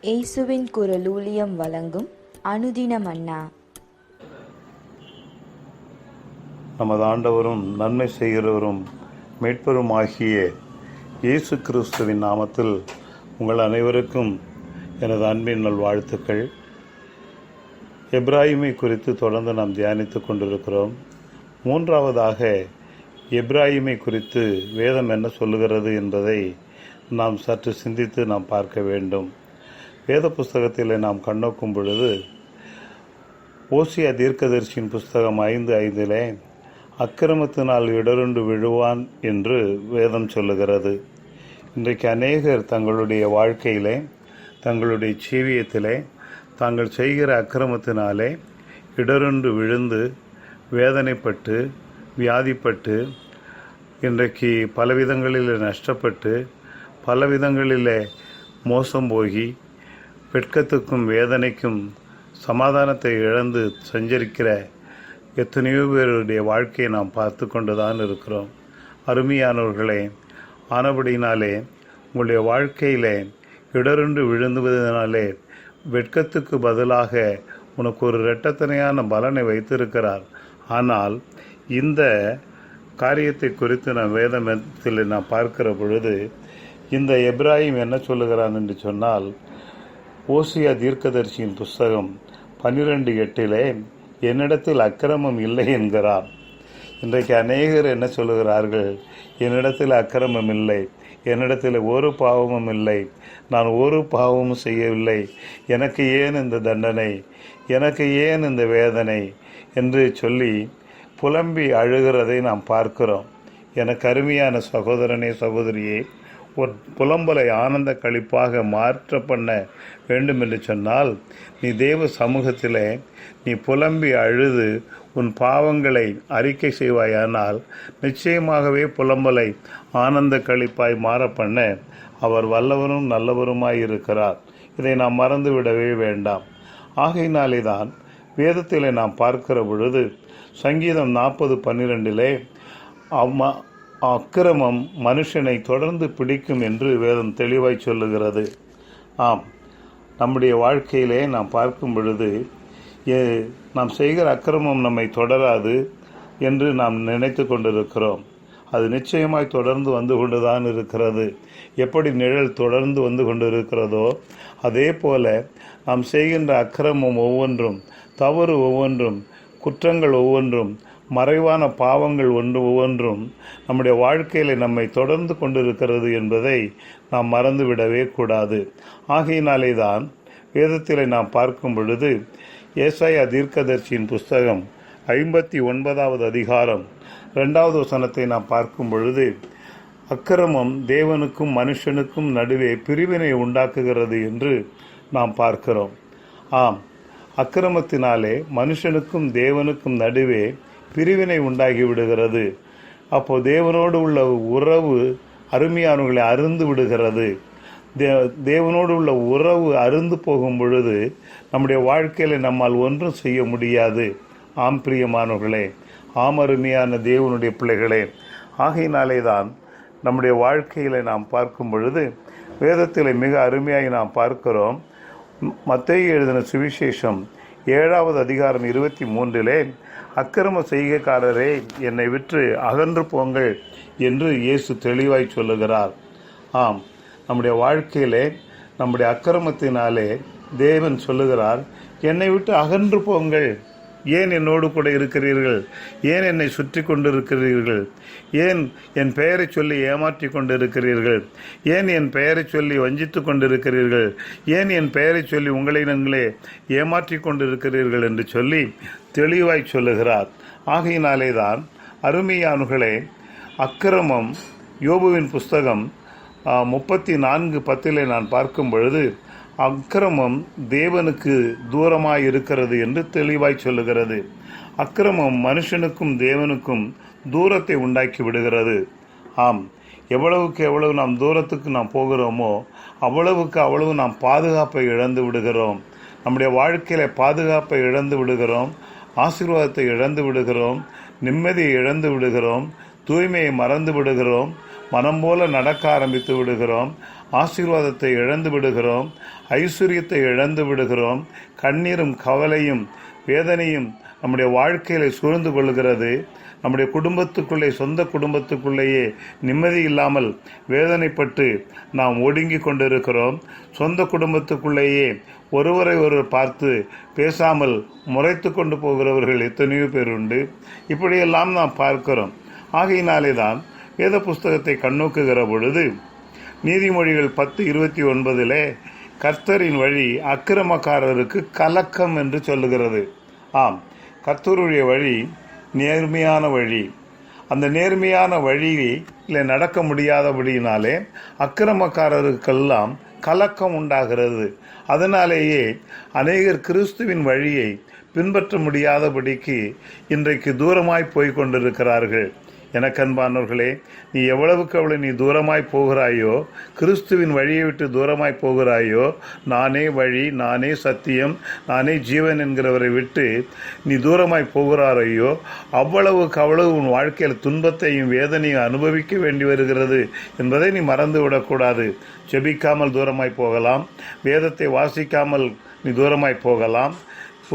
இயேசுவின் குரல் ஊழியம் வழங்கும் அனுதின மன்னா. நமது ஆண்டவரும் நன்மை செய்கிறவரும் மீட்பரும் ஆகிய இயேசு கிறிஸ்துவின் நாமத்தில் உங்கள் அனைவருக்கும் எனது அன்பின் நல்வாழ்த்துக்கள். எப்ராஹிமை குறித்து தொடர்ந்து நாம் தியானித்து கொண்டிருக்கிறோம். மூன்றாவதாக எப்ராஹிமை குறித்து வேதம் என்ன சொல்லுகிறது என்பதை நாம் சற்று சிந்தித்து நாம் பார்க்க வேண்டும். வேத புஸ்தகத்தில் நாம் கண்ணோக்கும் பொழுது ஓசியா தீர்க்கதரிசியின் புஸ்தகம் 5:5 அக்கிரமத்தினால் இடருண்டு விழுவான் என்று வேதம் சொல்லுகிறது. இன்றைக்கு அநேகர் தங்களுடைய வாழ்க்கையிலே, தங்களுடைய ஜீவியத்திலே தாங்கள் செய்கிற அக்கிரமத்தினாலே இடருண்டு விழுந்து வேதனைப்பட்டு வியாதிப்பட்டு இன்றைக்கு பலவிதங்களில் நஷ்டப்பட்டு பலவிதங்களில் மோசம் போகி வெட்கத்துக்கும் வேதனைக்கும் சமாதானத்தை இழந்து சஞ்சரிக்கிற எத்தனையோ பேருடைய வாழ்க்கையை நாம் பார்த்து கொண்டு தான் இருக்கிறோம். அருமையானவர்களே, ஆனபடினாலே உங்களுடைய வாழ்க்கையிலே இடருண்டு விழுந்துவதனாலே வெட்கத்துக்கு பதிலாக உனக்கு ஒரு இரட்டத்தனையான பலனை வைத்திருக்கிறார். ஆனால் இந்த காரியத்தை குறித்து நான் வேதத்தில் நான் பார்க்கிற பொழுது இந்த எப்ராஹிம் என்ன சொல்லுகிறான் என்று சொன்னால், ஓசியா தீர்க்கதரிசியின் புஸ்தகம் 12:8 என்னிடத்தில் அக்கிரமம் இல்லை என்கிறார். இன்றைக்கு அநேகர் என்ன சொல்லுகிறார்கள்? என்னிடத்தில் அக்கிரமம் இல்லை, என்னிடத்தில் ஒரு பாவமும் இல்லை, நான் ஒரு பாவமும் செய்யவில்லை, எனக்கு ஏன் இந்த தண்டனை, எனக்கு ஏன் இந்த வேதனை என்று சொல்லி புலம்பி அழுகிறதை நாம் பார்க்கிறோம். எனக்கு அருமையான சகோதரனே, சகோதரியே, ஒரு புலம்பலை ஆனந்த களிப்பாக மாற்ற பண்ண வேண்டும் என்று சொன்னால் நீ தேவ சமூகத்திலே நீ புலம்பி அழுது உன் பாவங்களை அறிக்கை செய்வாயானால் நிச்சயமாகவே புலம்பலை ஆனந்த களிப்பாய் மாற பண்ண அவர் வல்லவரும் நல்லவருமாய் இருக்கிறார். இதை நாம் மறந்துவிடவே வேண்டாம். ஆகையினாலே தான் வேதத்திலே நாம் பார்க்கிற பொழுது சங்கீதம் 40:12 அக்கிரமம் மனுஷனை தொடர்ந்து பிடிக்கும் என்று வேதம் தெளிவாய் சொல்லுகிறது. ஆம், நம்முடைய வாழ்க்கையிலே நாம் பார்க்கும் பொழுது நாம் செய்கிற அக்கிரமம் நம்மை தொடராது என்று நாம் நினைத்து கொண்டிருக்கிறோம். அது நிச்சயமாய் தொடர்ந்து வந்து கொண்டுதான் இருக்கிறது. எப்படி நிழல் தொடர்ந்து வந்து கொண்டிருக்கிறதோ அதே போல நாம் செய்கின்ற அக்கிரமம் ஒவ்வொன்றும், தவறு ஒவ்வொன்றும், குற்றங்கள் ஒவ்வொன்றும், மறைவான பாவங்கள் ஒவ்வொன்றும் நம்முடைய வாழ்க்கையில் நம்மை தொடர்ந்து கொண்டிருக்கிறது என்பதை நாம் மறந்துவிடவே கூடாது. ஆகையினாலே தான் வேதத்தில் நாம் பார்க்கும் பொழுது ஏசாயா தீர்க்கதரிசியின் புஸ்தகம் 59வது அதிகாரம் 2வது வசனத்தை நாம் பார்க்கும் பொழுது அக்கிரமம் தேவனுக்கும் மனுஷனுக்கும் நடுவே பிரிவினை உண்டாக்குகிறது என்று நாம் பார்க்கிறோம். ஆம், அக்கிரமத்தினாலே மனுஷனுக்கும் தேவனுக்கும் நடுவே பிரிவினை உண்டாகி விடுகிறது. அப்போ தேவனோடு உள்ள உறவு அருமையானவர்களை அருந்து விடுகிறது. தேவனோடு உள்ள உறவு அருந்து போகும் பொழுது நம்முடைய வாழ்க்கையில் நம்மால் ஒன்றும் செய்ய முடியாது. ஆம் பிரியமானவர்களே, ஆம் அருமையான தேவனுடைய பிள்ளைகளே, ஆகையினாலே தான் நம்முடைய வாழ்க்கையில் நாம் பார்க்கும் பொழுது வேதத்தில் மிக அருமையாக நாம் பார்க்கிறோம். மத்தேயு எழுதின சுவிசேஷம் 7வது அதிகாரம் 23 அக்கிரம செய்கைக்காரரே என்னை விட்டு அகன்று போங்கள் என்று இயேசு தெளிவாய் சொல்லுகிறார். ஆம், நம்முடைய வாழ்க்கையிலே நம்முடைய அக்கிரமத்தினாலே தேவன் சொல்லுகிறார், என்னை விட்டு அகன்று போங்கள். ஏன் என்னோடு கூட இருக்கிறீர்கள்? ஏன் என்னை சுற்றி கொண்டிருக்கிறீர்கள்? ஏன் என் பெயரை சொல்லி ஏமாற்றி கொண்டிருக்கிறீர்கள்? ஏன் என் பெயரை சொல்லி வஞ்சித்து கொண்டிருக்கிறீர்கள்? ஏன் என் பெயரை சொல்லி உங்களை நீங்களே ஏமாற்றி கொண்டிருக்கிறீர்கள் என்று சொல்லி தெளிவாய் சொல்லுகிறார். ஆகையினாலே தான் அருமையானுகளே, அக்கிரமம் யோபுவின் புஸ்தகம் 34:10 நான் பார்க்கும் பொழுது அக்கிரமம் தேவனுக்கு தூரமாய் இருக்கிறது என்று தெளிவாய் சொல்லுகிறது. அக்கிரமம் மனுஷனுக்கும் தேவனுக்கும் தூரத்தை உண்டாக்கி விடுகிறது. ஆம், எவ்வளவுக்கு எவ்வளவு நாம் தூரத்துக்கு நாம் போகிறோமோ அவ்வளவுக்கு அவ்வளவு நாம் பாதுகாப்பை இழந்து விடுகிறோம். நம்முடைய வாழ்க்கையில பாதுகாப்பை இழந்து விடுகிறோம், ஆசீர்வாதத்தை இழந்து விடுகிறோம், நிம்மதியை இழந்து விடுகிறோம், தூய்மையை மறந்து விடுகிறோம், மனம் போல நடக்க ஆரம்பித்து விடுகிறோம். ஆசீர்வாதத்தை இழந்து விடுகிறோம், ஐஸ்வர்யத்தை இழந்து விடுகிறோம். கண்ணீரும் கவலையும் வேதனையும் நம்முடைய வாழ்க்கையில சூழ்ந்து கொள்கிறது. நம்முடைய குடும்பத்துக்குள்ளே, சொந்த குடும்பத்துக்குள்ளேயே நிம்மதி இல்லாமல் வேதனைப்பட்டு நாம் ஒடுங்கி கொண்டிருக்கிறோம். சொந்த குடும்பத்துக்குள்ளேயே ஒருவரை ஒருவர் பார்த்து பேசாமல் முறைத்து கொண்டு போகிறவர்கள் எத்தனையோ பேர் உண்டு. இப்படியெல்லாம் நாம் பார்க்கிறோம். ஆகையினாலே தான் வேத புஸ்தகத்தை கண்ணோக்குகிற பொழுது நீதிமொழிகள் 10:29 கர்த்தரின் வழி அக்கிரமக்காரருக்கு கலக்கம் என்று சொல்லுகிறது. ஆம், கர்த்தருடைய வழி நேர்மையான வழி. அந்த நேர்மையான வழியில் நடக்க முடியாதபடியினாலே அக்கிரமக்காரருக்கெல்லாம் கலக்கம் உண்டாகிறது. அதனாலேயே அநேகர் கிறிஸ்துவின் வழியை பின்பற்ற முடியாதபடிக்கு இன்றைக்கு தூரமாய் போய் கொண்டிருக்கிறார்கள். எனக்கன்பானவர்களே, நீ எவ்வளவுக்கு எவ்வளவு நீ தூரமாய் போகிறாயோ, கிறிஸ்துவின் வழியை விட்டு தூரமாய் போகிறாயோ, நானே வழி, நானே சத்தியம், நானே ஜீவன் என்கிறவரை விட்டு நீ தூரமாய் போகிறாரையோ, அவ்வளவுக்கு அவ்வளவு உன் வாழ்க்கையில் துன்பத்தையும் வேதனையும் அனுபவிக்க வேண்டி வருகிறது என்பதை நீ மறந்து விடக்கூடாது. ஜெபிக்காமல் தூரமாய் போகலாம், வேதத்தை வாசிக்காமல் நீ தூரமாய் போகலாம்,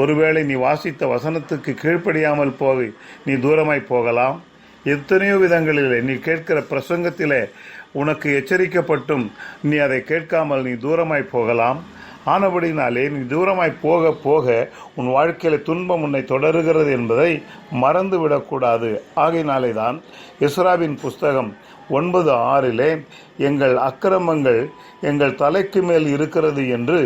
ஒருவேளை நீ வாசித்த வசனத்துக்கு கீழ்ப்படியாமல் போய் நீ தூரமாய் போகலாம். எத்தனையோ விதங்களிலே நீ கேட்கிற பிரசங்கத்திலே உனக்கு எச்சரிக்கப்பட்டும் நீ அதை கேட்காமல் நீ தூரமாய் போகலாம். ஆனபடினாலே நீ தூரமாய் போக போக உன் வாழ்க்கையில துன்பம் உன்னை தொடருகிறது என்பதை மறந்து விடக்கூடாது. ஆகையினாலே தான் எஸ்ராவின் புஸ்தகம் 9:6 எங்கள் அக்கிரமங்கள் எங்கள் தலைக்கு மேல் இருக்கிறது என்று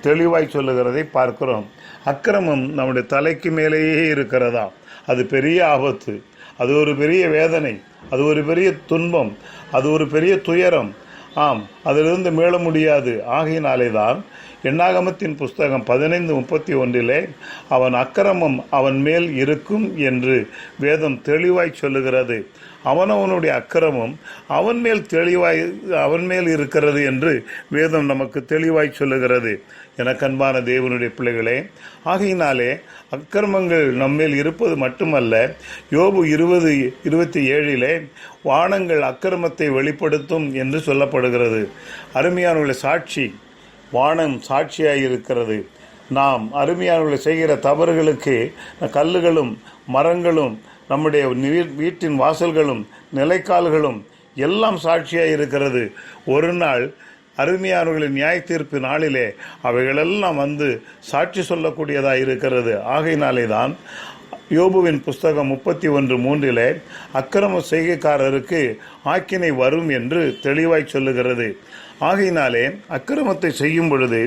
தெளிவாய் சொல்லுகிறதை பார்க்கிறோம். அக்கிரமம் நம்முடைய தலைக்கு மேலேயே இருக்கிறதா? அது பெரிய ஆபத்து, அது ஒரு பெரிய வேதனை, அது ஒரு பெரிய துன்பம், அது ஒரு பெரிய துயரம். ஆம், அதிலிருந்து மீள முடியாது. ஆகையினாலே தான் எண்ணாகமத்தின் புஸ்தகம் 15:31 அவன் அக்கிரமம் அவன் மேல் இருக்கும் என்று வேதம் தெளிவாய் சொல்லுகிறது. அவனவனுடைய அக்கிரமம் அவன் மேல் இருக்கிறது என்று வேதம் நமக்கு தெளிவாய் சொல்லுகிறது. எனக்கன்பான தேவனுடைய பிள்ளைகளே, ஆகையினாலே அக்கிரமங்கள் நம்மேல் இருப்பது மட்டுமல்ல, யோபு 20:27 வானங்கள் அக்கிரமத்தை வெளிப்படுத்தும் என்று சொல்லப்படுகிறது. அருமையானவர்களே, சாட்சி, வானம் சாட்சியாயிருக்கிறது. நாம் அருமையானவர்களை செய்கிற தவறுகளுக்கு கல்லுகளும் மரங்களும் நம்முடைய வீட்டின் வாசல்களும் நிலைக்கால்களும் எல்லாம் சாட்சியாக இருக்கிறது. ஒரு நாள் அருமையானவர்களின் நியாய தீர்ப்பு நாளிலே அவைகளெல்லாம் வந்து சாட்சி சொல்லக்கூடியதாக இருக்கிறது. ஆகையினாலே தான் யோபுவின் புஸ்தகம் 31:3 அக்கிரம செய்கைக்காரருக்கு ஆக்கினை வரும் என்று தெளிவாய் சொல்லுகிறது. ஆகையினாலே அக்கிரமத்தை செய்யும் பொழுது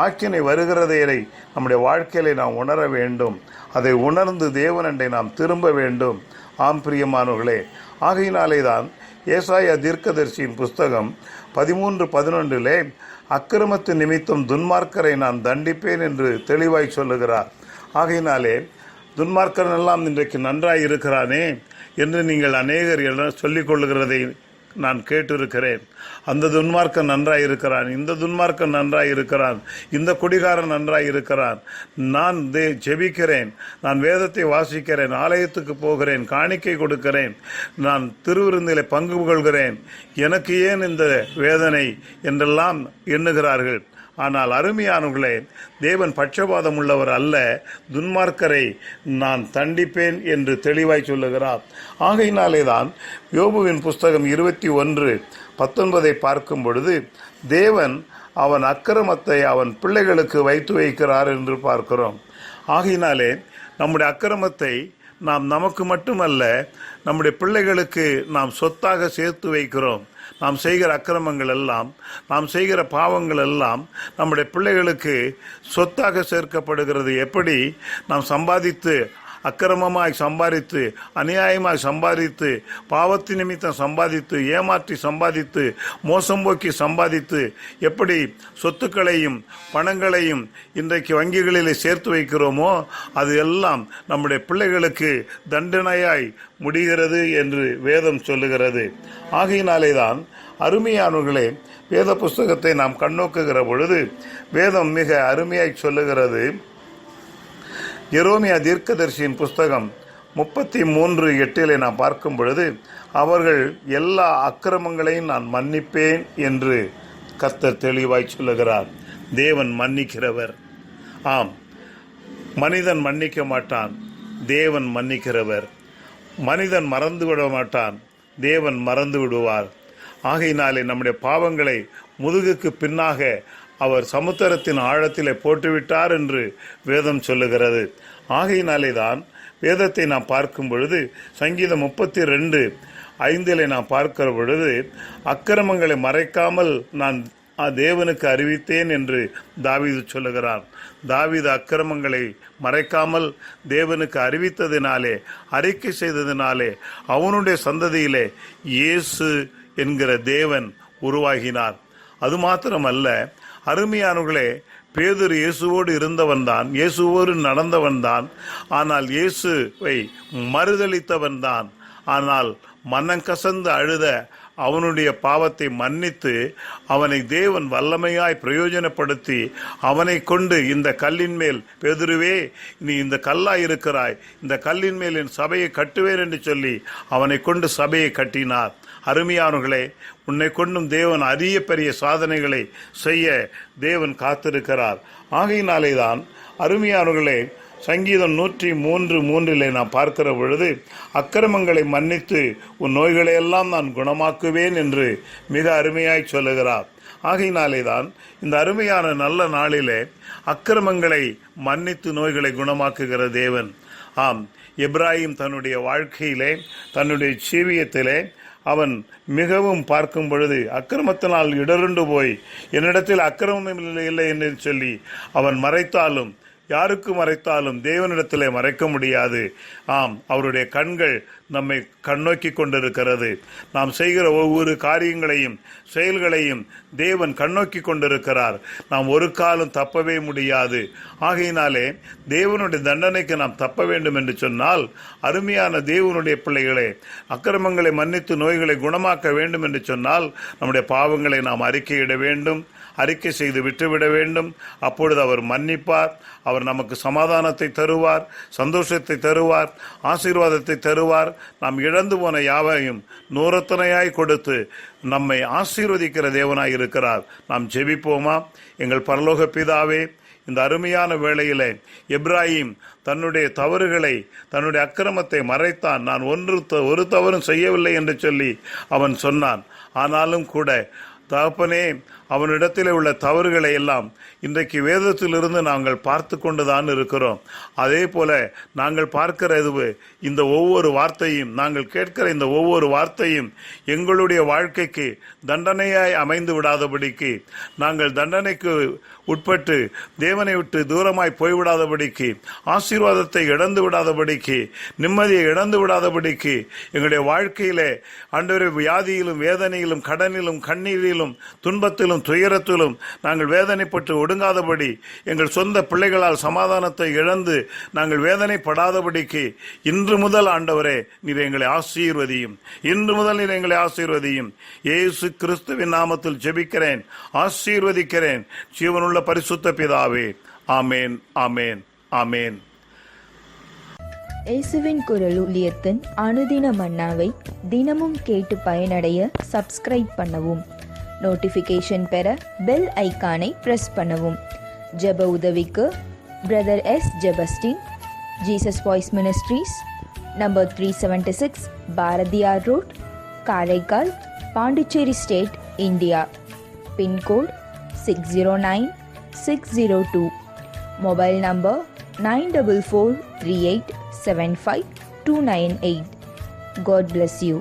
ஆக்கினை வருகிறதை நம்முடைய வாழ்க்கையிலே நாம் உணர வேண்டும். அதை உணர்ந்து தேவனண்டை நாம் திரும்ப வேண்டும். ஆம் பிரியமானவர்களே, ஆகையினாலே தான் ஏசாயா தீர்க்கதரிசியின் புஸ்தகம் 13:11 அக்கிரமத்து நிமித்தம் துன்மார்க்கரை நான் தண்டிப்பேன் என்று தெளிவாய் சொல்லுகிறார். ஆகையினாலே துன்மார்க்கன் எல்லாம் இன்றைக்கு நன்றாய் இருக்கிறானே என்று நீங்கள் அநேகர் சொல்லிக் கொள்ளுகிறதை நான் கேட்டிருக்கிறேன். அந்த துன்மார்க்கன் நன்றாய் இருக்கிறான், இந்த துன்மார்க்கன் நன்றாய் இருக்கிறான், இந்த குடிகாரன் நன்றாய் இருக்கிறான். நான் ஜெபிக்கிறேன், நான் வேதத்தை வாசிக்கிறேன், ஆலயத்துக்கு போகிறேன், காணிக்கை கொடுக்கிறேன், நான் திருவிருந்திலே பங்கு கொள்கிறேன், எனக்கு ஏன் இந்த வேதனை என்றெல்லாம் எண்ணுகிறார்கள். ஆனால் அருமையானவர்களே, தேவன் பட்சபாதம் உள்ளவர் அல்ல, துன்மார்க்கரை நான் தண்டிப்பேன் என்று தெளிவாய் சொல்லுகிறார். ஆகையினாலே தான் யோபுவின் புஸ்தகம் 21:19 பார்க்கும் பொழுது தேவன் அவன் அக்கிரமத்தை அவன் பிள்ளைகளுக்கு வைத்து வைக்கிறார் என்று பார்க்கிறோம். ஆகையினாலே நம்முடைய அக்கிரமத்தை நாம் நமக்கு மட்டுமல்ல, நம்முடைய பிள்ளைகளுக்கு நாம் சொத்தாக சேர்த்து வைக்கிறோம். நாம் செய்கிற அக்கிரமங்கள் எல்லாம், நாம் செய்கிற பாவங்கள் எல்லாம் நம்முடைய பிள்ளைகளுக்கு சொத்தாக சேர்க்கப்படுகிறது. எப்படி நாம் சம்பாதித்து அக்கிரமமாய் சம்பாதித்து, அநியாயமாய் சம்பாதித்து, பாவத்தின் நிமித்தம் சம்பாதித்து, ஏமாற்றி சம்பாதித்து, மோசம் போக்கி சம்பாதித்து, எப்படி சொத்துக்களையும் பணங்களையும் இன்றைக்கு வங்கிகளிலே சேர்த்து வைக்கிறோமோ அது எல்லாம் நம்முடைய பிள்ளைகளுக்கு தண்டனையாய் முடிகிறது என்று வேதம் சொல்லுகிறது. ஆகையினாலே தான் அருமையானவர்களே, வேத புஸ்தகத்தை நாம் கண்ணோக்குகிற பொழுது வேதம் மிக அருமையாய் சொல்லுகிறது. எரேமியா தீர்க்கதரிசியின் புஸ்தகம் 33:8 நாம் பார்க்கும் பொழுது அவர்கள் எல்லா அக்கிரமங்களையும் நான் மன்னிப்பேன் என்று கர்த்தர் தெளிவாய் சொல்லுகிறார். தேவன் மன்னிக்கிறவர். ஆம், மனிதன் மன்னிக்க மாட்டான், தேவன் மன்னிக்கிறவர். மனிதன் மறந்து விட மாட்டான், தேவன் மறந்து விடுவார். ஆகையினாலே நம்முடைய பாவங்களை முதுகுக்கு பின்னாக அவர் சமுத்திரத்தின் ஆழத்திலே போட்டுவிட்டார் என்று வேதம் சொல்லுகிறது. ஆகையினாலே தான் வேதத்தை நாம் பார்க்கும் பொழுது சங்கீதம் 32:5 நாம் பார்க்கிற பொழுது, அக்கிரமங்களை மறைக்காமல் நான் தேவனுக்கு அறிவித்தேன் என்று தாவீது சொல்லுகிறான். தாவீது அக்கிரமங்களை மறைக்காமல் தேவனுக்கு அறிவித்ததினாலே, அறிக்கை செய்ததினாலே அவனுடைய சந்ததியிலே இயேசு என்கிற தேவன் உருவாகினார். அது மாத்திரமல்ல, அருமையானவர்களே, பேதுரு இயேசுவோடு இருந்தவன் தான், இயேசுவோடு நடந்தவன் தான். ஆனால் இயேசுவை மறுதலித்தவன் தான். ஆனால் மனங்கசந்து அழுத அவனுடைய பாவத்தை மன்னித்து அவனை தேவன் வல்லமையாய் பிரயோஜனப்படுத்தி அவனை கொண்டு, இந்த கல்லின் மேல் பேதுருவே நீ இந்த கல்லாய் இருக்கிறாய், இந்த கல்லின் மேல் என் சபையை கட்டுவேன் என்று சொல்லி அவனை கொண்டு சபையை கட்டினார். அருமையானவர்களே, உன்னை கொண்டும் தேவன் அரிய பெரிய சாதனைகளை செய்ய தேவன் காத்திருக்கிறார். ஆகையினாலே தான் அருமையானவர்களே, சங்கீதம் 103:3 நாம் பார்க்கிற பொழுது, அக்கிரமங்களை மன்னித்து உன் நோய்களையெல்லாம் நான் குணமாக்குவேன் என்று மிக அருமையாய் சொல்லுகிறார். ஆகையினாலே தான் இந்த அருமையான நல்ல நாளிலே அக்கிரமங்களை மன்னித்து நோய்களை குணமாக்குகிற தேவன். ஆம், எப்ராஹிம் தன்னுடைய வாழ்க்கையிலே, தன்னுடைய ஜீவியத்திலே அவன் மிகவும் பார்க்கும் பொழுது அக்கிரமத்தினால் இடருண்டு போய், என்னிடத்தில் அக்கிரமம் இல்லை என்று சொல்லி அவன் மறைத்தாலும், யாருக்கு மறைத்தாலும் தேவனிடத்திலே மறைக்க முடியாது. ஆம், அவருடைய கண்கள் நம்மை கண்ணோக்கி கொண்டிருக்கிறது. நாம் செய்கிற ஒவ்வொரு காரியங்களையும் செயல்களையும் தேவன் கண்ணோக்கி கொண்டிருக்கிறார். நாம் ஒரு காலம் தப்பவே முடியாது. ஆகையினாலே தேவனுடைய தண்டனைக்கு நாம் தப்ப வேண்டும் என்று சொன்னால், அருமையான தேவனுடைய பிள்ளைகளே, அக்கிரமங்களை மன்னித்து நோய்களை குணமாக்க வேண்டும் என்று சொன்னால் நம்முடைய பாவங்களை நாம் அறிக்கையிட வேண்டும், அறிக்கை செய்து விட்டுவிட வேண்டும். அப்பொழுது அவர் மன்னிப்பார். அவர் நமக்கு சமாதானத்தை தருவார், சந்தோஷத்தை தருவார், ஆசீர்வாதத்தை தருவார். நாம் இழந்து போன யாவையும் நூறத்தனையாய் கொடுத்து நம்மை ஆசீர்வதிக்கிற தேவனாய் இருக்கிறார். நாம் ஜெபிப்போமா? எங்கள் பரலோக பிதாவே, இந்த அருமையான வேளையிலே எப்ராஹிம் தன்னுடைய தவறுகளை, தன்னுடைய அக்கிரமத்தை மறைத்தான். நான் ஒரு தவறும் செய்யவில்லை என்று சொல்லி அவன் சொன்னான். ஆனாலும் கூட தகப்பனே, அவனிடத்தில் உள்ள தவறுகளை எல்லாம் இன்றைக்கு வேதத்திலிருந்து நாங்கள் பார்த்து கொண்டுதான் இருக்கிறோம். அதே போல நாங்கள் பார்க்கிற இந்த ஒவ்வொரு வார்த்தையும், நாங்கள் கேட்கிற இந்த ஒவ்வொரு வார்த்தையும் எங்களுடைய வாழ்க்கைக்கு தண்டனையாய் அமைந்து விடாதபடிக்கு, நாங்கள் தண்டனைக்கு உட்பட்டு தேவனை விட்டு தூரமாய் போய்விடாதபடிக்கு, ஆசீர்வாதத்தை இழந்து விடாதபடிக்கு, நிம்மதியை இழந்து விடாதபடிக்கு, எங்களுடைய வாழ்க்கையிலே ஆண்டவரே வியாதியிலும் வேதனையிலும் கடனிலும் கண்ணீரிலும் துன்பத்திலும் துயரத்திலும் நாங்கள் வேதனைப்பட்டு ஒடுங்காதபடி, எங்கள் சொந்த பிள்ளைகளால் சமாதானத்தை இழந்து நாங்கள் வேதனைப்படாதபடிக்கு இன்று முதல் ஆண்டவரே நீர் எங்களை ஆசீர்வதியும். இன்று முதல் நீர் எங்களை ஆசீர்வதியும். இயேசு கிறிஸ்துவின் நாமத்தில் ஜெபிக்கிறேன், ஆசீர்வதிக்கிறேன். ஜீவனுள்ள பரிசுத்த பிதாவே, ஆமேன், ஆமேன், ஆமேன். இயேசுவின் குரல் ஊழியத்தின் அனுதின மன்னாவை தினமும் கேட்டு பயனடைய சப்ஸ்கிரைப் பண்ணவும். நோட்டிஃபிகேஷன் பெற பெல் ஐக்கானை பிரஸ் பண்ணவும். ஜெப உதவிக்கு brother S. Jebastin, Jesus voice ministries, number 376 Bharathiyar road, Karaikal, Pondicherry state, India. Pin code 609602. Mobile number 9443875298. God bless you.